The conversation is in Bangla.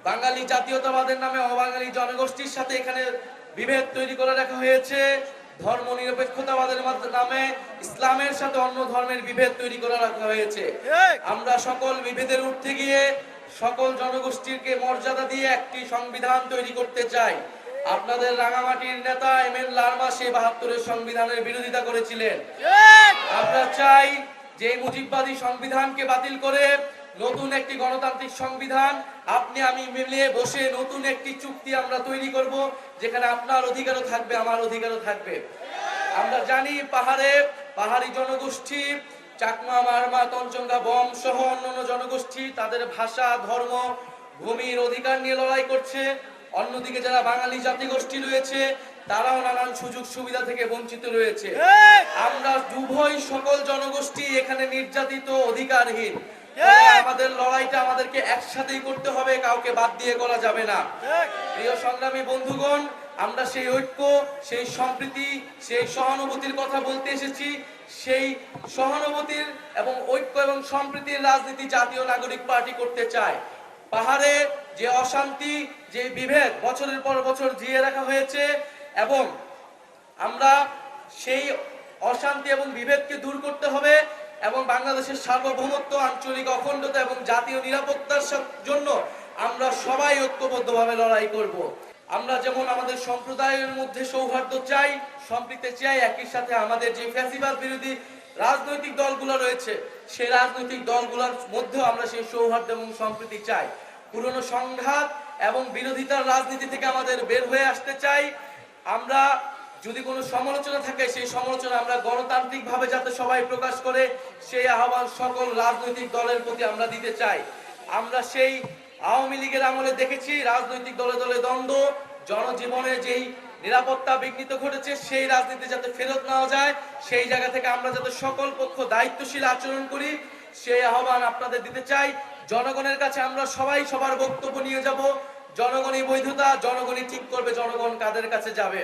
বাঙালি জাতীয়তাবাদের নামে অবাঙালি জনগোষ্ঠীর সাথে এখানে বিভেদ তৈরি করে রাখা হয়েছে। ধর্ম নিরপেক্ষতাবাদের নামে ইসলামের সাথে অন্য ধর্মের বিভেদ তৈরি করে রাখা হয়েছে। আমরা সকল বিভেদের ঊর্ধ্বে গিয়ে সকল জনগোষ্ঠীকে মর্যাদা দিয়ে একটি সংবিধান তৈরি করতে চাই। আপনাদের রাঙামাটির নেতা এম এন লারমা সে ৭২-এর সংবিধানের বিরোধিতা করেছিলেন। আমরা চাই যে মুজিববাদী সংবিধানকে বাতিল করে নতুন একটি গণতান্ত্রিক সংবিধান আপনি আমি মিলিয়ে বসে নতুন একটি চুক্তি আমরা তৈরি করব, যেখানে আপনার অধিকারও থাকবে, আমার অধিকারও থাকবে। আমরা জানি পাহাড়ি জনগোষ্ঠী চাকমা, মারমা, তঞ্চঙ্গা, বম সহ অন্যান্য জনগোষ্ঠী তাদের ভাষা, ধর্ম, ভূমির অধিকার নিয়ে লড়াই করছে। অন্যদিকে যারা বাঙালি জাতিগোষ্ঠী রয়েছে তারাও নানান সুযোগ সুবিধা থেকে বঞ্চিত রয়েছে। আমরা উভয় সকল জনগোষ্ঠী এখানে নির্যাতিত, অধিকারহীন। আমাদের লড়াইটা আমাদেরকে একসাথেই করতে হবে, কাউকে বাদ দিয়ে করা যাবে না। প্রিয় সংগ্রামী বন্ধুগণ, আমরা সেই ঐক্য, সেই সম্প্রীতি, সেই সহানুভূতির কথা বলতে এসেছি। সেই সহানুভূতির এবং ঐক্য এবং সম্প্রীতির রাজনীতি জাতীয় নাগরিক পার্টি করতে চায়। পাহাড়ে যে অশান্তি, যে বিভেদ বছরের পর বছর জিয়ে রাখা হয়েছে, এবং আমরা সেই অশান্তি এবং বিভেদকে দূর করতে হবে এবং বাংলাদেশের সার্বভৌমত্ব, আঞ্চলিক অখণ্ডতা এবং জাতীয় নিরাপত্তার জন্য আমরা সবাই ঐক্যবদ্ধভাবে লড়াই করব। আমরা যেমন আমাদের সম্প্রদায়ের মধ্যে সৌহার্দ্য চাই, সম্প্রীতি চাই, একই সাথে আমাদের যে ফ্যাসিবাদ বিরোধী রাজনৈতিক দলগুলো রয়েছে সেই রাজনৈতিক দলগুলোর মধ্যেও আমরা সেই সৌহার্দ্য এবং সম্প্রীতি চাই। পুরনো সংঘাত এবং বিরোধিতার রাজনীতি থেকে আমাদের বের হয়ে আসতে চাই। আমরা যদি কোনো সমালোচনা থাকে সেই সমালোচনা আমরা গণতান্ত্রিক ভাবে যাতে সবাই প্রকাশ করে সেই আহ্বান সকল রাজনৈতিক দলের প্রতি আমরা দিতে চাই। আমরা সেই আওয়ামী লীগের আমলে দেখেছি রাজনৈতিক দলে দলে দ্বন্দ্ব, জনজীবনে যেই নিরাপত্তা বিঘ্নিত ঘটেছে সেই রাজনীতি যাতে ফেরত নেওয়া যায়, সেই জায়গা থেকে আমরা যাতে সকল পক্ষ দায়িত্বশীল আচরণ করি সেই আহ্বান আপনাদের দিতে চাই। জনগণের কাছে আমরা সবাই সবার বক্তব্য নিয়ে যাব। জনগণই বৈধতা, জনগণই ঠিক করবে জনগণ কাদের কাছে যাবে।